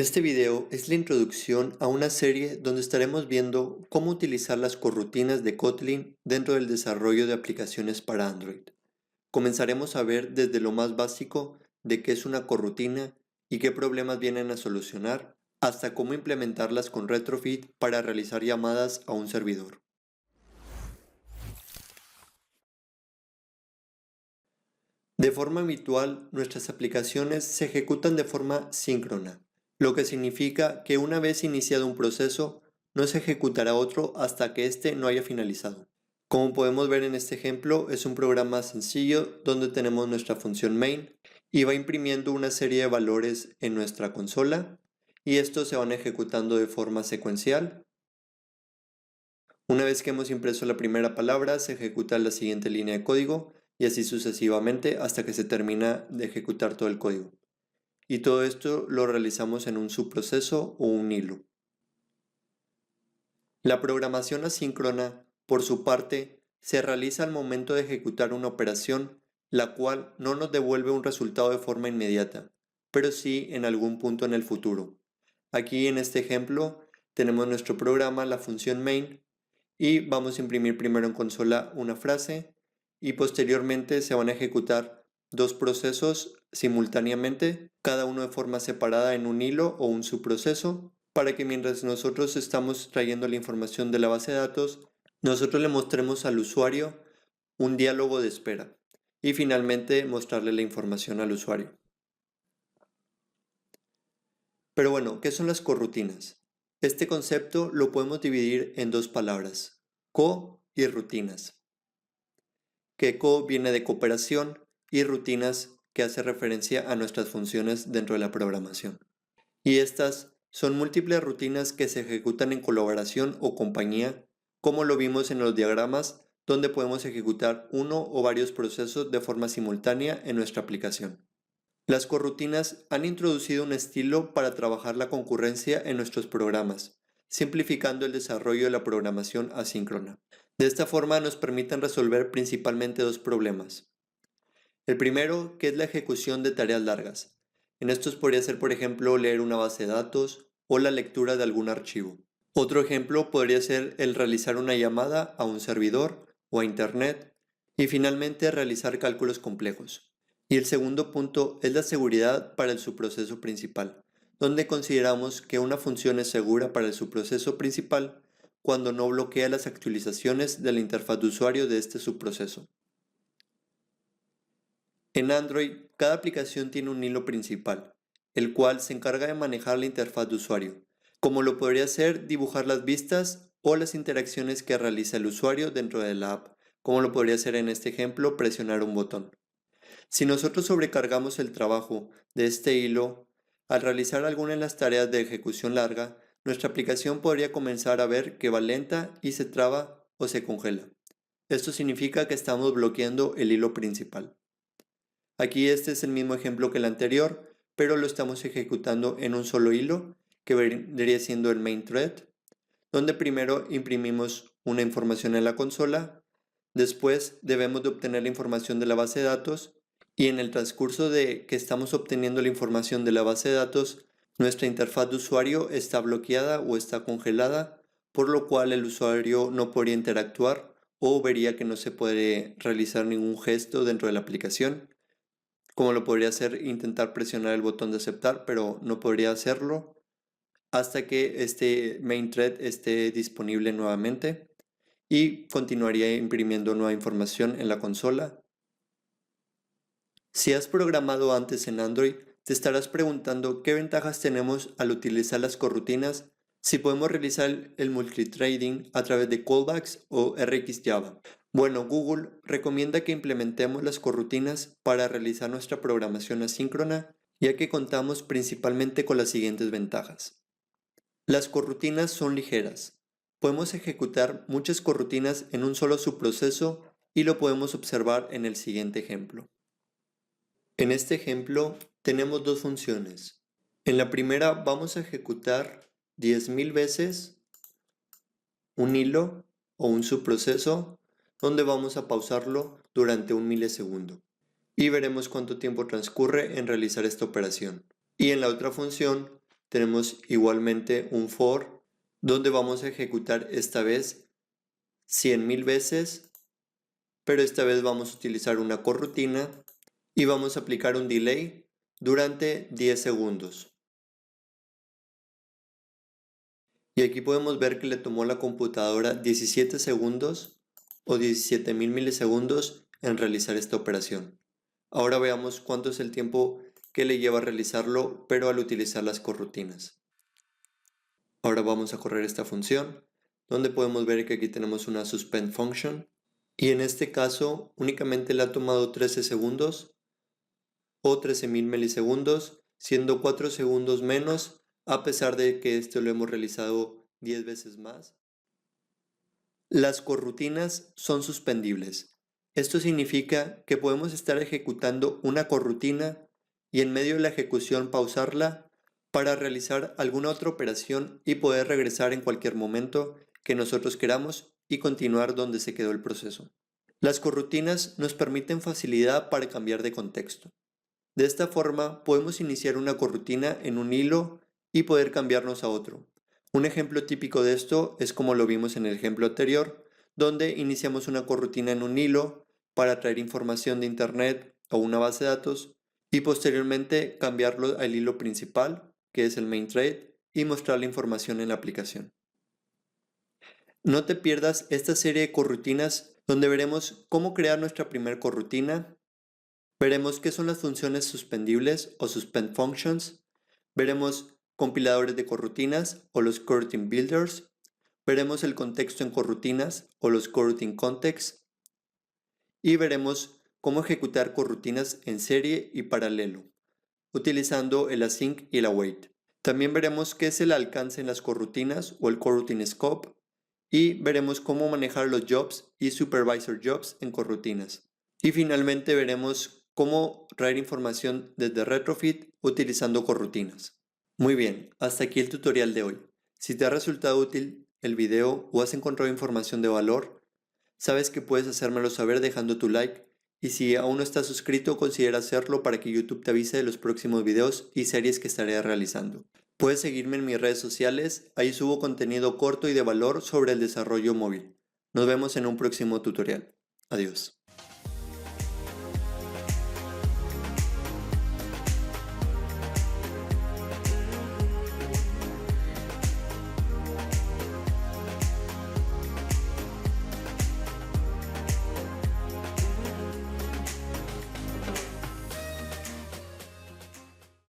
Este video es la introducción a una serie donde estaremos viendo cómo utilizar las corrutinas de Kotlin dentro del desarrollo de aplicaciones para Android. Comenzaremos a ver desde lo más básico de qué es una corrutina y qué problemas vienen a solucionar, hasta cómo implementarlas con Retrofit para realizar llamadas a un servidor. De forma habitual, nuestras aplicaciones se ejecutan de forma síncrona, lo que significa que una vez iniciado un proceso, no se ejecutará otro hasta que éste no haya finalizado. Como podemos ver en este ejemplo, es un programa sencillo donde tenemos nuestra función main y va imprimiendo una serie de valores en nuestra consola y estos se van ejecutando de forma secuencial. Una vez que hemos impreso la primera palabra, se ejecuta la siguiente línea de código y así sucesivamente hasta que se termina de ejecutar todo el código. Y todo esto lo realizamos en un subproceso o un hilo. La programación asíncrona, por su parte, se realiza al momento de ejecutar una operación, la cual no nos devuelve un resultado de forma inmediata, pero sí en algún punto en el futuro. Aquí en este ejemplo tenemos nuestro programa, la función main, y vamos a imprimir primero en consola una frase y posteriormente se van a ejecutar dos procesos simultáneamente, cada uno de forma separada en un hilo o un subproceso, para que mientras nosotros estamos trayendo la información de la base de datos, nosotros le mostremos al usuario un diálogo de espera y finalmente mostrarle la información al usuario. Pero bueno, ¿qué son las corrutinas? Este concepto lo podemos dividir en dos palabras, co y rutinas. Que co viene de cooperación y rutinas que hace referencia a nuestras funciones dentro de la programación. Y estas son múltiples rutinas que se ejecutan en colaboración o compañía, como lo vimos en los diagramas, donde podemos ejecutar uno o varios procesos de forma simultánea en nuestra aplicación. Las corrutinas han introducido un estilo para trabajar la concurrencia en nuestros programas, simplificando el desarrollo de la programación asíncrona. De esta forma nos permiten resolver principalmente dos problemas. El primero, que es la ejecución de tareas largas. En estos podría ser, por ejemplo, leer una base de datos o la lectura de algún archivo. Otro ejemplo podría ser el realizar una llamada a un servidor o a Internet y finalmente realizar cálculos complejos. Y el segundo punto es la seguridad para el subproceso principal, donde consideramos que una función es segura para el subproceso principal cuando no bloquea las actualizaciones de la interfaz de usuario de este subproceso. En Android, cada aplicación tiene un hilo principal, el cual se encarga de manejar la interfaz de usuario, como lo podría ser dibujar las vistas o las interacciones que realiza el usuario dentro de la app, como lo podría ser en este ejemplo presionar un botón. Si nosotros sobrecargamos el trabajo de este hilo, al realizar alguna de las tareas de ejecución larga, nuestra aplicación podría comenzar a ver que va lenta y se traba o se congela. Esto significa que estamos bloqueando el hilo principal. Aquí este es el mismo ejemplo que el anterior, pero lo estamos ejecutando en un solo hilo, que vendría siendo el main thread, donde primero imprimimos una información en la consola, después debemos de obtener la información de la base de datos y en el transcurso de que estamos obteniendo la información de la base de datos, nuestra interfaz de usuario está bloqueada o está congelada, por lo cual el usuario no podría interactuar o vería que no se puede realizar ningún gesto dentro de la aplicación, como lo podría hacer intentar presionar el botón de aceptar, pero no podría hacerlo hasta que este main thread esté disponible nuevamente y continuaría imprimiendo nueva información en la consola. Si has programado antes en Android, te estarás preguntando qué ventajas tenemos al utilizar las corrutinas si podemos realizar el multithreading a través de callbacks o RxJava. Bueno, Google recomienda que implementemos las corrutinas para realizar nuestra programación asíncrona, ya que contamos principalmente con las siguientes ventajas. Las corrutinas son ligeras. Podemos ejecutar muchas corrutinas en un solo subproceso y lo podemos observar en el siguiente ejemplo. En este ejemplo tenemos dos funciones. En la primera vamos a ejecutar 10.000 veces un hilo o un subproceso donde vamos a pausarlo durante un milisegundo y veremos cuánto tiempo transcurre en realizar esta operación. Y en la otra función tenemos igualmente un for donde vamos a ejecutar esta vez 100.000 veces, pero esta vez vamos a utilizar una corrutina y vamos a aplicar un delay durante 10 segundos. Y aquí podemos ver que le tomó a la computadora 17 segundos o 17.000 milisegundos en realizar esta operación. Ahora veamos cuánto es el tiempo que le lleva a realizarlo, pero al utilizar las corrutinas. Ahora vamos a correr esta función, donde podemos ver que aquí tenemos una suspend function, y en este caso únicamente le ha tomado 13 segundos o 13.000 milisegundos, siendo 4 segundos menos, a pesar de que esto lo hemos realizado 10 veces más. Las corrutinas son suspendibles. Esto significa que podemos estar ejecutando una corrutina y en medio de la ejecución pausarla para realizar alguna otra operación y poder regresar en cualquier momento que nosotros queramos y continuar donde se quedó el proceso. Las corrutinas nos permiten facilidad para cambiar de contexto. De esta forma podemos iniciar una corrutina en un hilo y poder cambiarnos a otro. Un ejemplo típico de esto es como lo vimos en el ejemplo anterior, donde iniciamos una corrutina en un hilo para traer información de internet o una base de datos y posteriormente cambiarlo al hilo principal, que es el main thread, y mostrar la información en la aplicación. No te pierdas esta serie de corrutinas donde veremos cómo crear nuestra primera corrutina, veremos qué son las funciones suspendibles o suspend functions, veremos compiladores de corrutinas o los coroutine builders, veremos el contexto en corrutinas o los coroutine contexts y veremos cómo ejecutar corrutinas en serie y paralelo, utilizando el async y el await. También veremos qué es el alcance en las corrutinas o el coroutine scope y veremos cómo manejar los jobs y supervisor jobs en corrutinas. Y finalmente veremos cómo traer información desde Retrofit utilizando corrutinas. Muy bien, hasta aquí el tutorial de hoy. Si te ha resultado útil el video o has encontrado información de valor, sabes que puedes hacérmelo saber dejando tu like y si aún no estás suscrito considera hacerlo para que YouTube te avise de los próximos videos y series que estaré realizando. Puedes seguirme en mis redes sociales, ahí subo contenido corto y de valor sobre el desarrollo móvil. Nos vemos en un próximo tutorial. Adiós.